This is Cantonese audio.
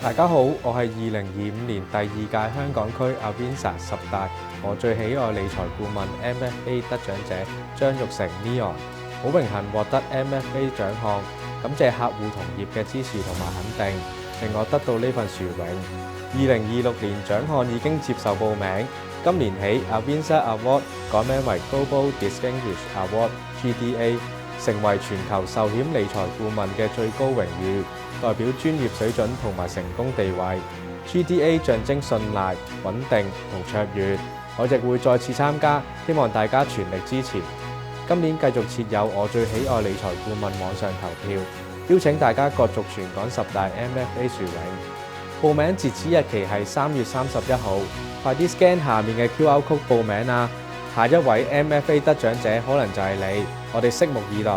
大家好，我係2025年第2屆香港區 Avianza 10大我最喜愛理財顧問 MFA 得獎者張玉成 Leon， 好榮幸獲得 MFA 獎項，感謝客戶同業嘅支持同埋肯定，令我得到呢份殊榮。2026年獎項已經接受報名，今年起 Avianza Award 改名為 Global Distinguished Award GDA， 成為全球壽險理財顧問嘅最高榮譽，代表專業水準同埋成功地位。GDA 象徵信賴、穩定同卓越，我亦會再次參加，希望大家全力支持。今年繼續設有我最喜愛理財顧問網上投票，邀請大家角逐全港10大 MFA 殊榮。報名截止日期係3月31號，快啲 scan 下面嘅 QR code 報名啦！下一位 MFA 得獎者可能就係你，我哋拭目以待。